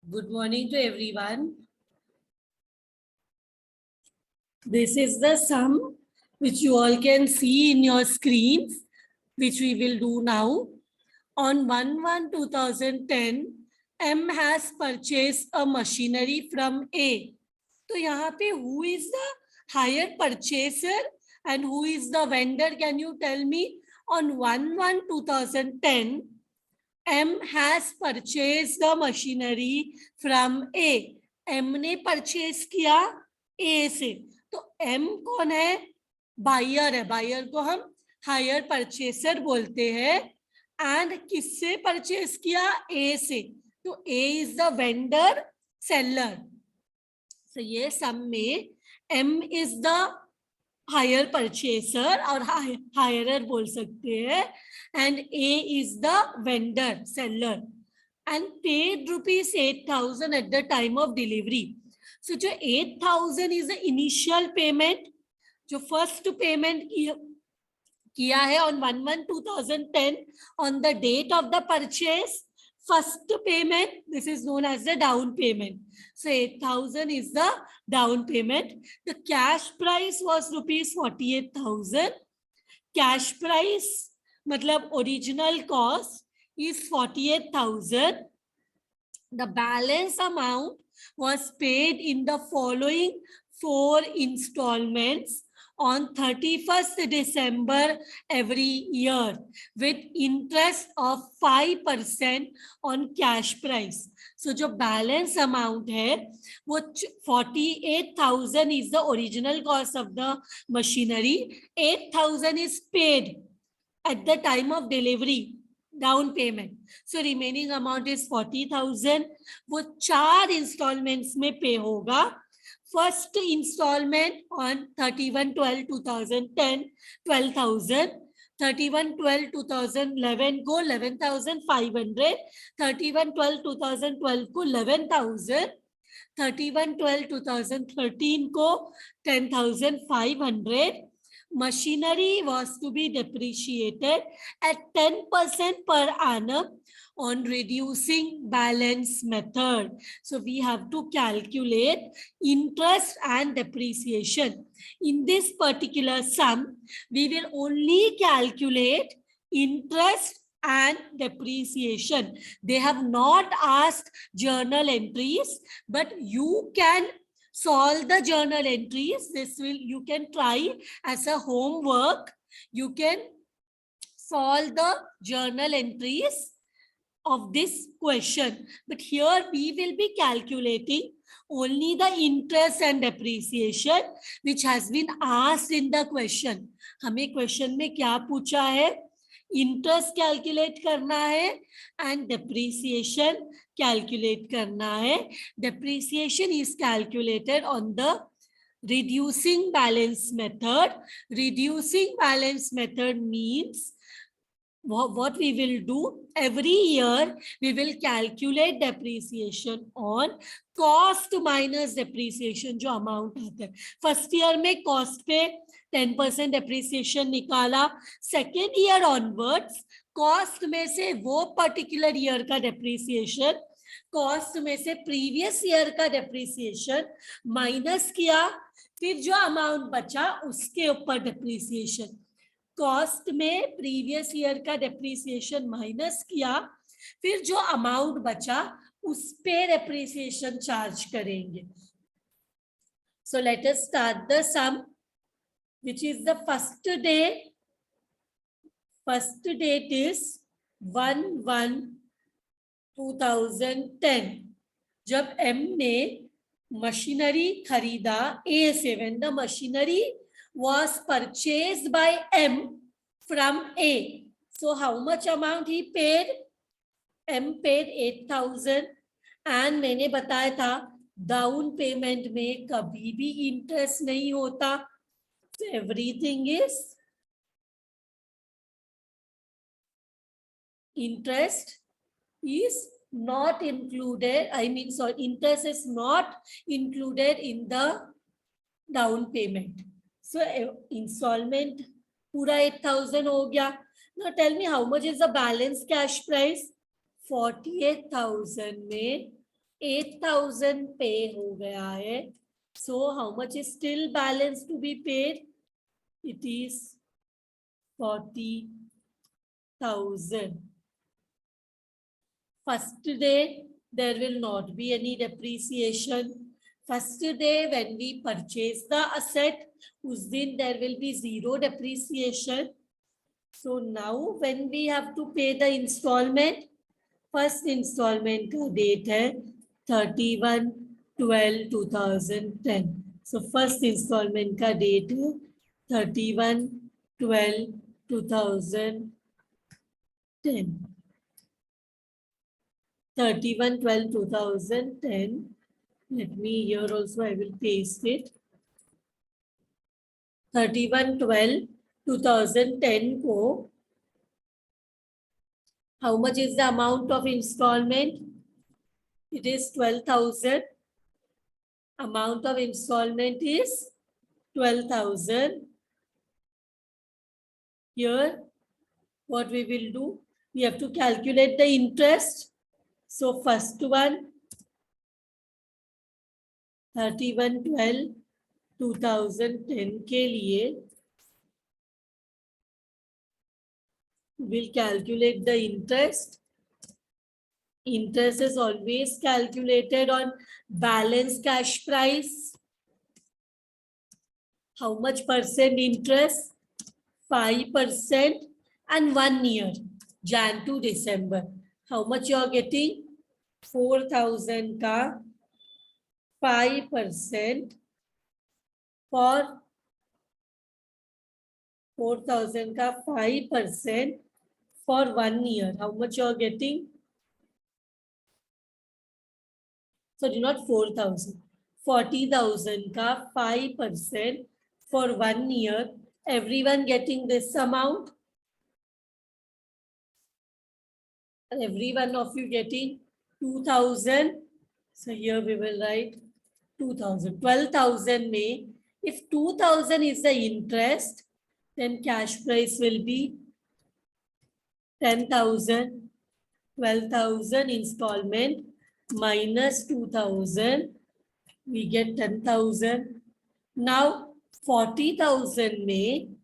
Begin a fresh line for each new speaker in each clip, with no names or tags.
Good morning to everyone. This is the sum which you all can see in your screens, which we will do now. On 1/1/2010, M has purchased a machinery from A. तो यहाँ पे who is the hire purchaser and who is the vendor? Can you tell me? On 1/1/2010, M has purchased the machinery from A. M ने purchase किया A से. तो M कौन है? Buyer है. बायर को हम हायर परचेसर बोलते हैं. एंड किससे परचेज किया? A से. तो A is the vendor, seller. तो ये सम में M is the hire purchaser और हायरर बोल सकते हैं, and A is the vendor, seller, and paid rupees 8,000 at the time of delivery. So जो 8,000 is the initial payment, जो first payment किया है on 1/1/2010 on the date of the purchase. First payment, this is known as the down payment. So 8,000 is the down payment. The cash price was rupees 48,000. Cash price मतलब original cost is 48,000. The balance amount was paid in the following 4 installments on 31st December every year with interest of 5% on cash price. So जो balance amount है वो 48,000 is the original cost of the machinery. 8,000 is paid at the time of delivery, down payment. So remaining amount is 40,000. वो 4 installments में pay होगा. First installment on 31/12/2010, 12,000. 31/12/2011 को 11,500. 31/12/2012 को 11,000. 31/12/2013 को 10,500. Machinery was to be depreciated at 10% per annum on reducing balance method. So we have to calculate interest and depreciation. In this particular sum, we will only calculate interest and depreciation. They have not asked journal entries, but you can solve the journal entries. You can try as a homework. You can solve the journal entries of this question. But here we will be calculating only the interest and depreciation which has been asked in the question. हमें question में क्या पूछा है? Interest calculate करना है and depreciation calculate करना है. Depreciation is calculated on the reducing balance method. Reducing balance method means what we will do every year, we will calculate depreciation on cost minus depreciation जो amount आता है. First year में cost पे 10% depreciation निकाला. Second year onwards cost में से वो particular year का depreciation, cost में से previous year का depreciation minus किया, फिर जो amount बचा उसके ऊपर depreciation. कॉस्ट में प्रीवियस ईयर का डेप्रिसिएशन माइनस किया, फिर जो अमाउंट बचा उस पे डेप्रिसिएशन चार्ज करेंगे. So let us start the sum which is the first day. First date is 1/1/2010 जब एम ने मशीनरी खरीदा ए से. When the machinery was purchased by M from A. So how much amount he paid? M paid 8,000. And मैंने बताया था down payment में कभी भी इंटरेस्ट नहीं होता. So everything is interest is not included. Interest is not included in the down payment. So installment पूरा 8,000 हो गया. Now tell me how much is the balance cash price? 48,000 में 8,000 पे हो गया है. So how much is still balance to be paid? It is 40,000. First day, there will not be any depreciation. First day, when we purchase the asset, उस दिन there will be zero depreciation. So now when we have to pay the installment, first installment का date है 31/12/2010. So first installment का date है 31/12/2010. 31/12/2010. Let me here also I will paste it. 31/12/2010 को how much is the amount of installment? It is 12,000. Amount of installment is 12,000. Here, what we will do? We have to calculate the interest. So first one, 31/12/2010 के लिए we'll calculate the interest. Interest is always calculated on balance cash price. How much percent interest? 5% and 1 year, Jan to December. How much you are getting? 4,000 ka 5% for 4,000 ka 5% for 1 year. How much you are getting? Sorry, not 4,000. 40,000 ka 5% for 1 year. Everyone getting this amount? Every one of you getting 2,000. So here we will write 2,000. 12,000 may, if 2,000 is the interest, then cash price will be 10,000. 12,000 installment minus 2,000, we get 10,000. Now 40,000 में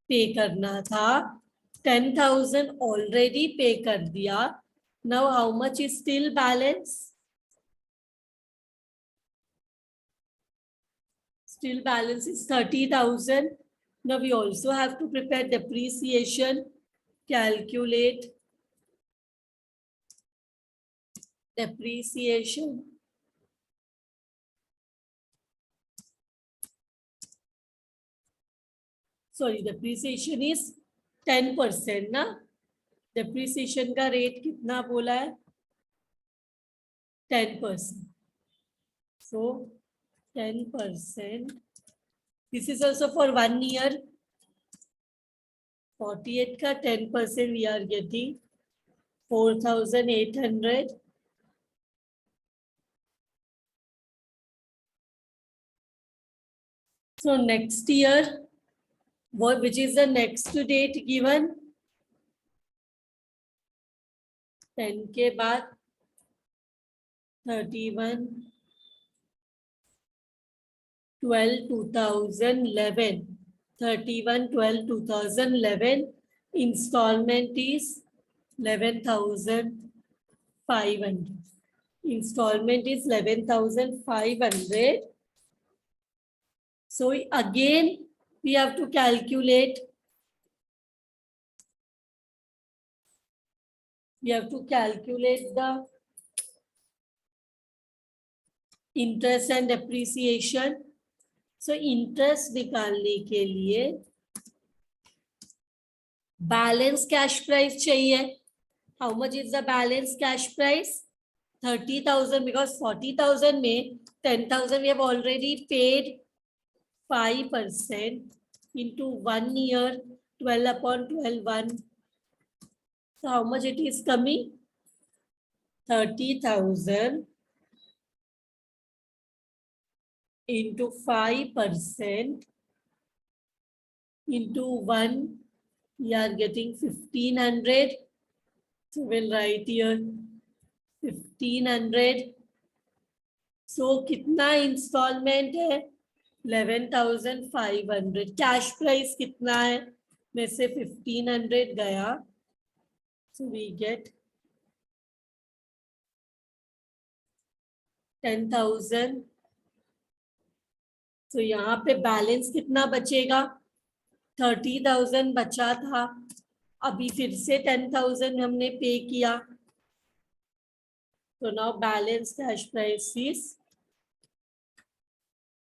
पे करना था, 10,000 already पे कर दिया. Now how much is still balance? Still balance is 30,000. Now we also have to prepare depreciation, calculate depreciation. Sorry, depreciation is 10% ना? Depreciation का rate कितना बोला है? 10%. So 10%. This is also for 1 year. 48 का 10% we are getting 4,800. So next year, which is the next date given? 10 के बाद 31/12/2011. 31/12/2011 installment is 11,500. Installment is 11,500. So again, we have to calculate. We have to calculate the interest and depreciation. So interest निकालने के लिए balance cash price चाहिए. How much is the balance cash price? 30,000, because 40,000 में 10,000 we have already paid. 5% into 1 year, 12/12 So how much it is coming? 30,000 into 5% into 1, we are getting 1,500. So we'll write here 1,500 सो कितना instalment है? 11,500. Cash price कितना है? में से 1,500 गया, so we get 10,000. तो यहाँ पे बैलेंस कितना बचेगा? 30,000 बचा था, अभी फिर से 10,000 हमने पे किया. तो now balance cash price is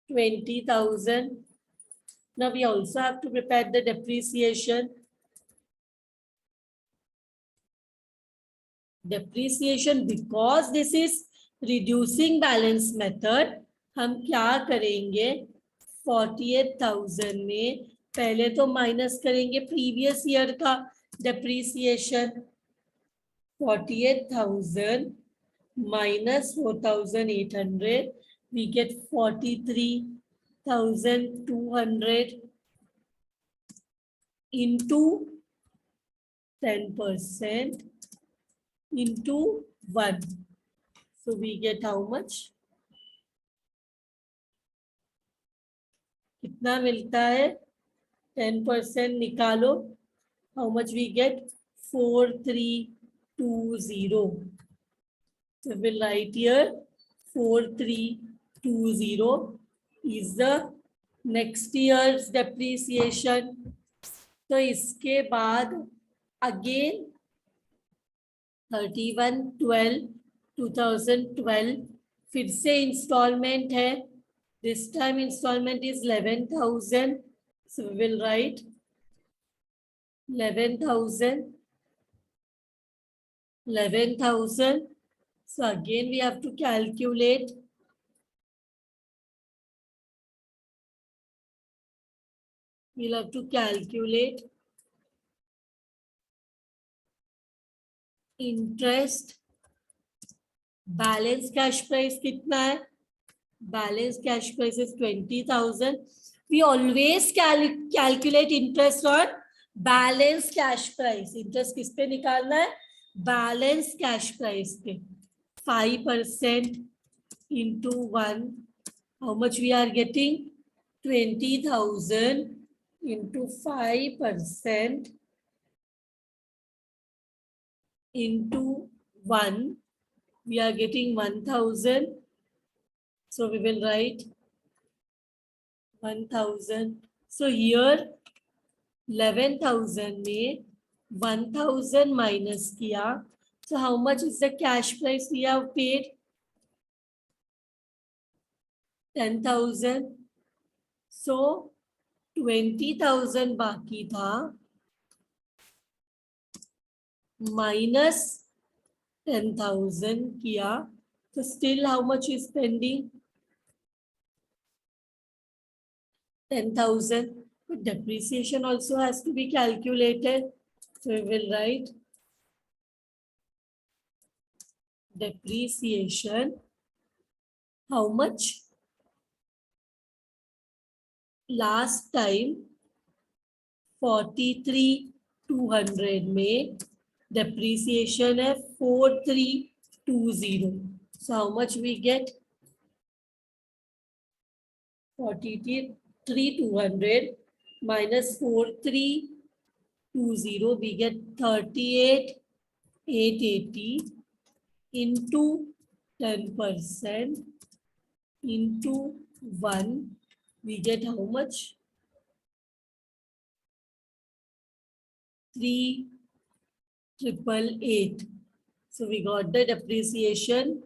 20,000. Now we also have to prepare the depreciation. Depreciation, because this is reducing balance method, हम क्या करेंगे? 48,000 में पहले तो माइनस करेंगे प्रीवियस ईयर का depreciation. 48,000 minus 4,800, we get 43,200 into 10% into 1. So we get how much? कितना मिलता है? 10% निकालो. How much we get? 4,320. So we'll write here 4,320 is the next year's depreciation. तो इसके बाद again 31/12/2012 फिर से इंस्टॉलमेंट है. This time installment is 11,000. So we will write 11,000. So again we have to calculate. We'll have to calculate interest. Balance cash price कितना है? Balance cash price is 20,000. We always calculate interest on balance cash price. Interest किस पे निकालना है? Balance cash price पे. 5% into 1. How much we are getting? 20,000 into 5% into 1. We are getting 1,000. So we will write 1,000. So here 11,000 में 1,000 minus किया. So how much is the cash price we have paid? 10,000. So 20,000 बाकी था minus 10,000 किया. So still how much is pending? 10,000. But depreciation also has to be calculated. So we will write depreciation. How much? Last time 43,200 में depreciation है 4,320. So how much we get? 43,200 minus 4,320, we get 38,880 into 10% into 1. We get how much? 3,888. So we got the depreciation.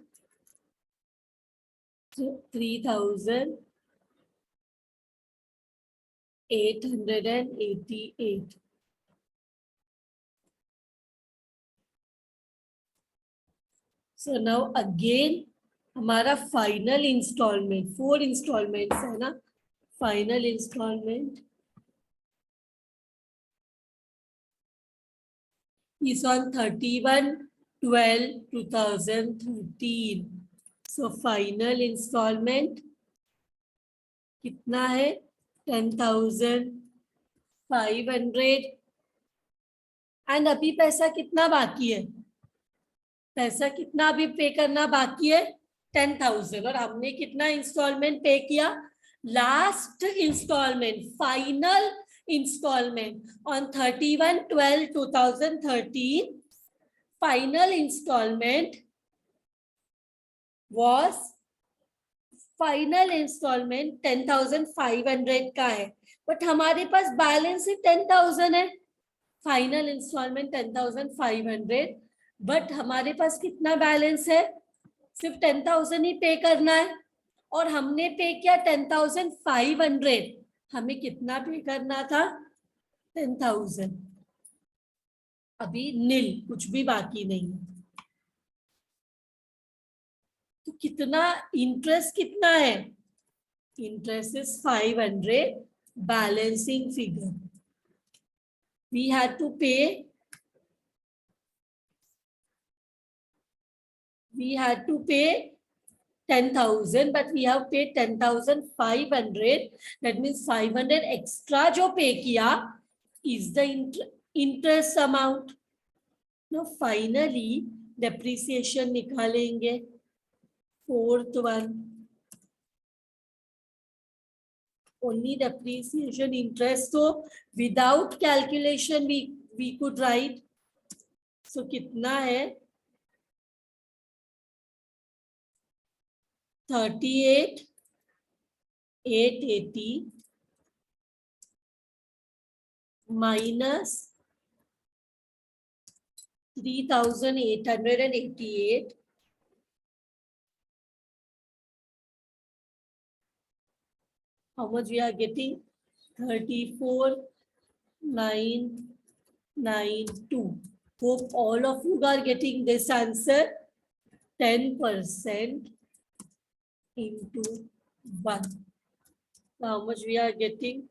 So 3,888. So now again हमारा final installment 4 installments है ना. Final installment is on 31/12/2013. So final installment कितना है? 10,500. And अभी पैसा कितना बाकी है? पैसा कितना अभी पे करना बाकी है? 10,000 और हमने कितना इंस्टॉलमेंट पे किया? Last installment, final installment on 31/12/2013. Final installment was final installment 10,500 का है, बट हमारे पास बैलेंस ही 10,000 है. फाइनल इंस्टॉलमेंट 10,500, बट हमारे पास कितना बैलेंस है? सिर्फ 10,000 ही पे करना है और हमने पे किया 10,500. हमें कितना पे करना था? 10,000. अभी नील, कुछ भी बाकी नहीं है. तो कितना इंटरेस्ट कितना है? Interest is 500. Balancing figure, we had to pay 10,000, but we have paid 10,500. That means 500 extra जो पे किया is the interest amount. Now finally depreciation निकालेंगे. Fourth one, only depreciation, interest. So without calculation we could write. So कितना है? 38,880 minus 3,888. How much we are getting? 34,992. Hope all of you are getting this answer. 10% into 1. How much we are getting?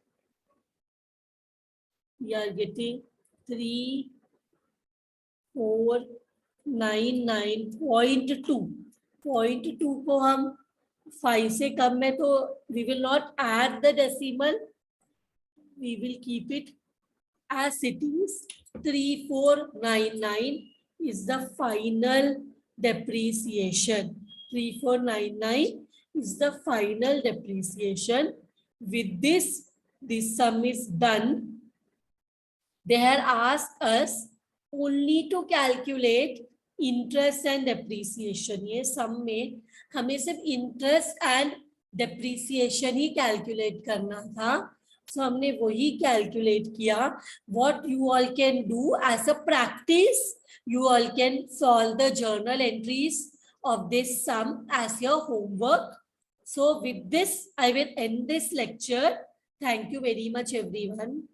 We are getting 3,499.2. 0.2 को हम 5 से कम है तो we will not add the decimal. We will keep it as it is. 3,499 is the final depreciation. 3,499 is the final depreciation. With this sum is done. They had asked us only to calculate interest and depreciation. ये sum में हमें सिर्फ interest and depreciation he calculate करना था. So हमने वही calculate किया. What you all can do as a practice, you all can solve the journal entries of this sum as your homework. So with this, I will end this lecture. Thank you very much, everyone.